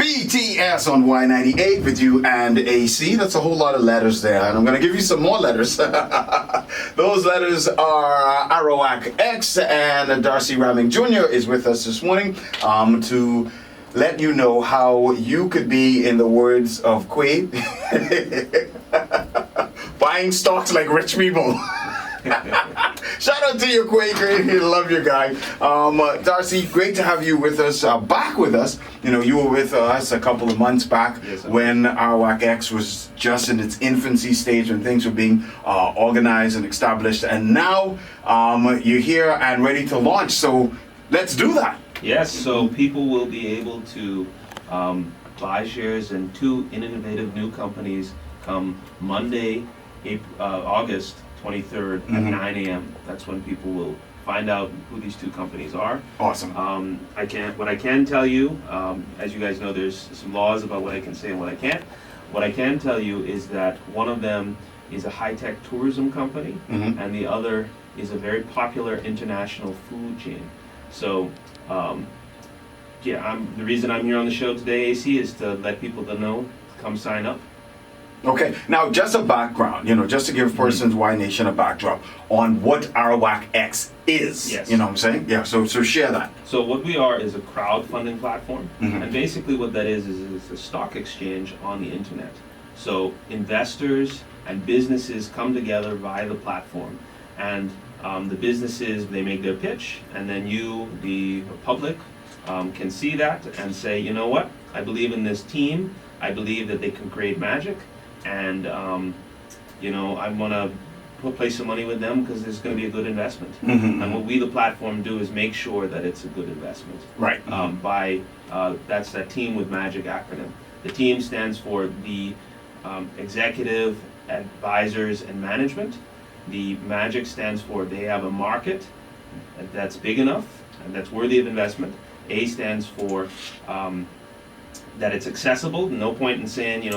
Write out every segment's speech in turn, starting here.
BTS on Y98 with you and AC. That's a whole lot of letters there, and I'm going to give you some more letters. Those letters are Arawak X, and D'Arcy Rahming Jr. is with us this morning to let you know how you could be, in the words of Quaid, buying stocks like rich people. Shout out to you, Quaker. Love your guy. D'Arcy, great to have you with us, back with us. You know, you were with us a couple of months back when Arawak X was just in its infancy stage when things were being organized and established. And now you're here and ready to launch. So let's do that. Yes, so people will be able to buy shares in two innovative new companies come Monday, August 23rd at 9 a.m. That's when people will find out who these two companies are. Awesome. What I can tell you, as you guys know, there's some laws about what I can say and what I can't. What I can tell you is that one of them is a high-tech tourism company, and the other is a very popular international food chain. So, the reason I'm here on the show today, AC, is to let people know, come sign up. Okay, now just a background, just to give persons Y Nation a backdrop on what Arawak X is. Yes. You know what I'm saying? Yeah, so share that. So what we are is a crowdfunding platform, and basically what that is a stock exchange on the internet. So investors and businesses come together via the platform, and the businesses, they make their pitch, and then you, the public, can see that and say, you know what, I believe in this team, I believe that they can create magic, and I want to place some money with them because it's going to be a good investment. And what we, the platform, do is make sure that it's a good investment. Right. That's that Team with Magic acronym. The team stands for the executive, advisors, and management. The Magic stands for they have a market that's big enough and that's worthy of investment. A stands for that it's accessible. No point in saying,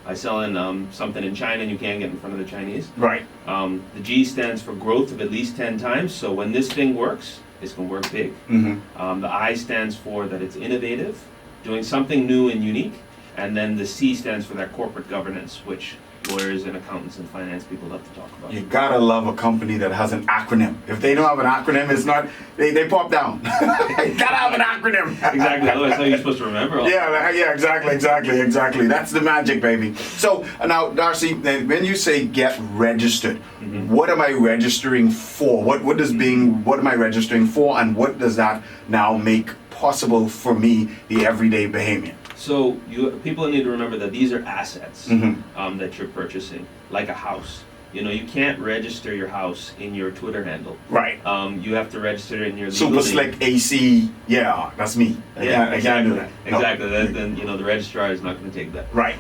I sell in something in China and you can't get in front of the Chinese. Right. The G stands for growth of at least 10 times. So when this thing works, it's going to work big. The I stands for that it's innovative, doing something new and unique. And then the C stands for that corporate governance, which lawyers and accountants and finance people love to talk about. You gotta love a company that has an acronym. If they don't have an acronym, it's not, they pop down. You gotta have an acronym. Exactly, otherwise how are you supposed to remember all that? Yeah, exactly. That's the magic, baby. So now, D'Arcy, when you say get registered, what am I registering for? What am I registering for, and what does that now make possible for me, the everyday Bahamian? So people need to remember that these are assets that you're purchasing, like a house. You can't register your house in your Twitter handle. Right. You have to register it in your legal Super Slick AC. Yeah, that's me. I can't do that. Exactly. No. Then the registrar is not going to take that. Right.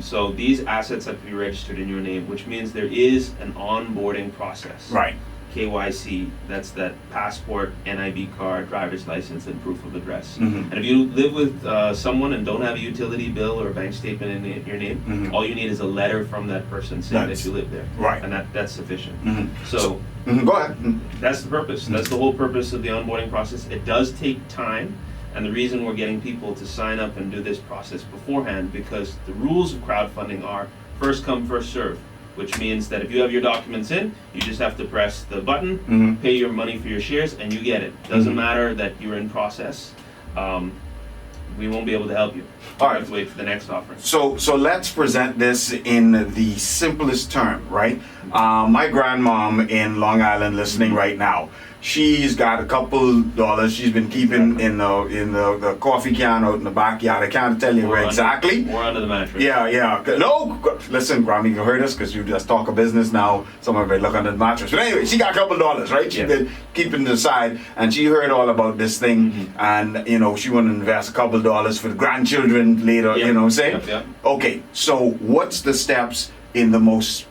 So these assets have to be registered in your name, which means there is an onboarding process. Right. KYC, that's that passport, NIB card, driver's license, and proof of address. And if you live with someone and don't have a utility bill or a bank statement in your name, all you need is a letter from that person saying that you live there. Right. And that's sufficient. So go ahead. That's the purpose. That's the whole purpose of the onboarding process. It does take time, and the reason we're getting people to sign up and do this process beforehand, because the rules of crowdfunding are first come, first serve. Which means that if you have your documents in, you just have to press the button, pay your money for your shares, and you get it. Doesn't matter that you're in process. We won't be able to help you. All right. Have to wait for the next offering. So let's present this in the simplest term, right? My grandmom in Long Island listening right now. She's got a couple dollars she's been keeping in the coffee can out in the backyard. I can't tell you where exactly. Or under the mattress. Yeah. No, listen, Grammy, you heard us because you just talk a business now. Someone may look under the mattress. But anyway, she got a couple dollars, right? She's been keeping it aside, and she heard all about this thing, and she want to invest a couple dollars for the grandchildren later. You know what I'm saying? Okay, so what's the steps in the most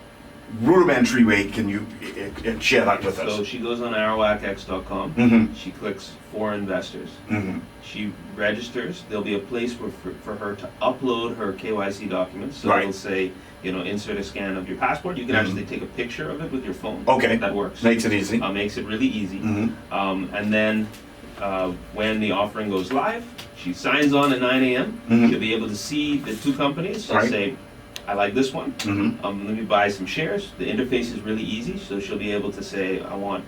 rudimentary way? Can you share that with us? So she goes on arawakx.com. She clicks for investors. She registers. There'll be a place for her to upload her KYC documents. So it'll say, insert a scan of your passport. You can actually take a picture of it with your phone. Okay. That works. Makes it easy. Makes it really easy. And then when the offering goes live, she signs on at 9 a.m., she'll be able to see the two companies. She'll say, I like this one. Let me buy some shares. The interface is really easy, so she'll be able to say, I want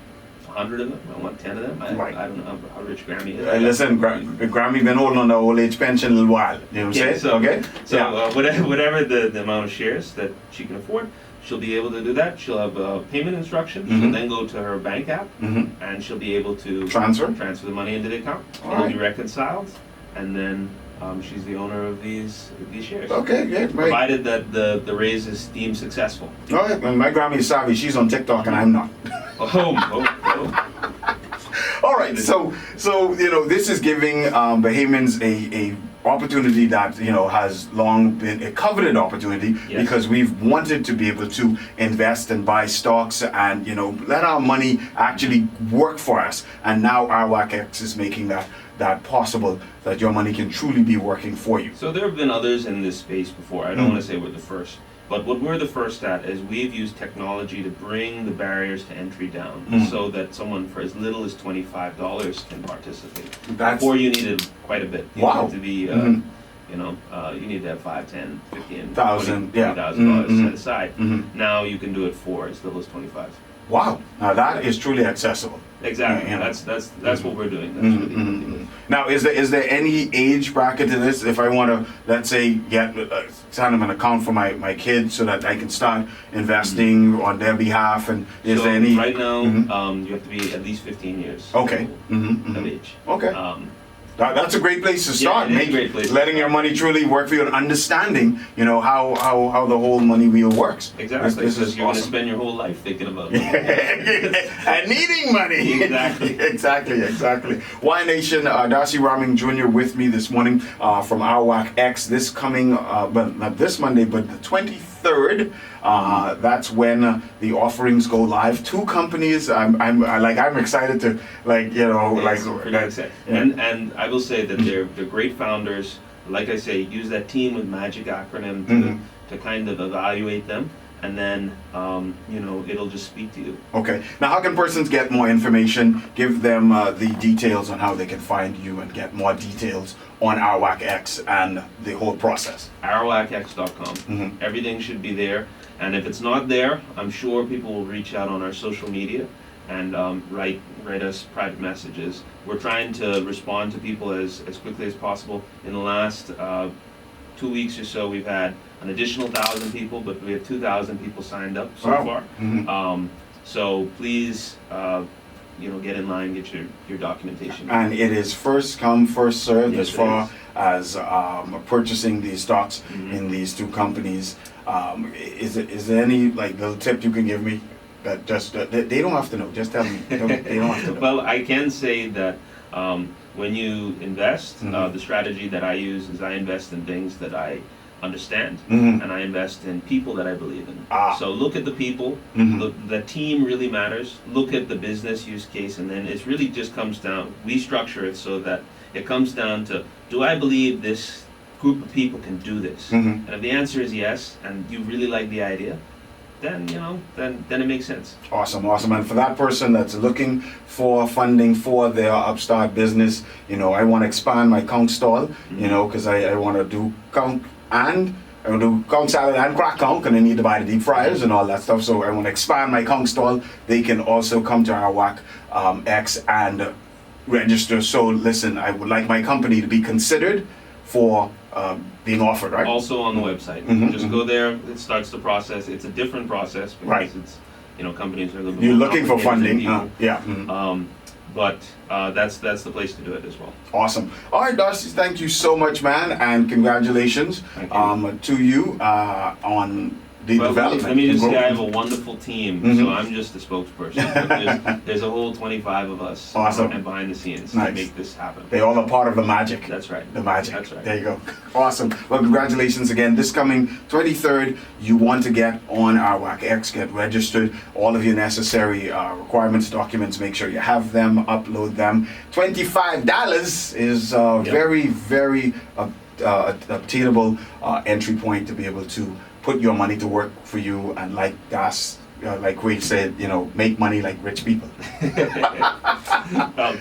100 of them, I want 10 of them. I don't know how rich Grammy is. Listen, Grammy been holding on the old age pension a little while. You know what I'm saying? So whatever the amount of shares that she can afford, she'll be able to do that. She'll have payment instructions. She'll then go to her bank app, and she'll be able to transfer the money into the account. It'll be reconciled, and then she's the owner of these shares. Okay, yeah, right. Provided that the raise is deemed successful. All right, and my Grammy is savvy. She's on TikTok and I'm not. All right, so this is giving Bahamians a opportunity that has long been a coveted opportunity, because we've wanted to be able to invest and buy stocks and let our money actually work for us, and now RWAC is making that possible, that your money can truly be working for you. So there have been others in this space before. I don't want to say we're the first, but what we're the first at is we've used technology to bring the barriers to entry down, so that someone for as little as $25 can participate. Before you needed quite a bit. You need to be, you need to have $5, $10, $15, $20,000 set aside. Now you can do it for as little as $25. Wow, now that is truly accessible. Exactly. That's what we're doing. That's really Now, is there any age bracket to this? If I want to, let's say, get sign up an account for my kids so that I can start investing on their behalf, and is there any? Right now, you have to be at least 15 years of age. Okay. That's a great place to start. Yeah, it is a great place. Letting your money truly work for you and understanding, how the whole money wheel works. Exactly. This is you're awesome. going to spend your whole life thinking about money. And needing money. Exactly. exactly. Y Nation, D'Arcy Rahming Jr. with me this morning from RWAC X. This coming, but not this Monday, but the 23rd. That's when the offerings go live. Two companies. I'm excited to And I will say that they're great founders. Like I say, use that team with magic acronym to kind of evaluate them, and then it'll just speak to you. Okay. Now, how can persons get more information? Give them the details on how they can find you and get more details on RWAC X and the whole process. RWACX.com. Everything should be there. And if it's not there, I'm sure people will reach out on our social media and write us private messages. We're trying to respond to people as quickly as possible. In the last 2 weeks or so, we've had an additional 1,000 people, but we have 2,000 people signed up so far. So please, get in line, get your documentation. And it is first come, first served as far as purchasing these stocks in these two companies. Is there any little tip you can give me? That they don't have to know. Just tell me. They don't have to know. Well, I can say that when you invest, the strategy that I use is I invest in things that I understand, and I invest in people that I believe in. So look at the people. The team really matters. Look at the business use case, and then it really just comes down. We structure it so that it comes down to: do I believe this group of people can do this? And if the answer is yes, and you really like the idea, then then it makes sense. Awesome. And for that person that's looking for funding for their upstart business, I want to expand my conch stall, because I want to do conch and I want to do conch salad and crack conch, and I need to buy the deep fryers and all that stuff. So I want to expand my conch stall. They can also come to RWAC X and register. So listen, I would like my company to be considered for being offered, right? Also on the website. Just go there. It starts the process. It's a different process because it's companies are a little bit. You're more looking for funding. But that's the place to do it as well. Awesome. All right, D'Arcy, thank you so much, man, and congratulations to you on the development. Let me just say I have a wonderful team, so I'm just the spokesperson. But there's a whole 25 of us and behind the scenes to make this happen. They all are part of the magic. That's right. The magic. That's right. There you go. Awesome. Well, congratulations again. This coming 23rd, you want to get on RWAC X, get registered. All of your necessary requirements, documents, make sure you have them, upload them. $25 is very, very obtainable entry point to be able to put your money to work for you, and like Wade said, make money like rich people.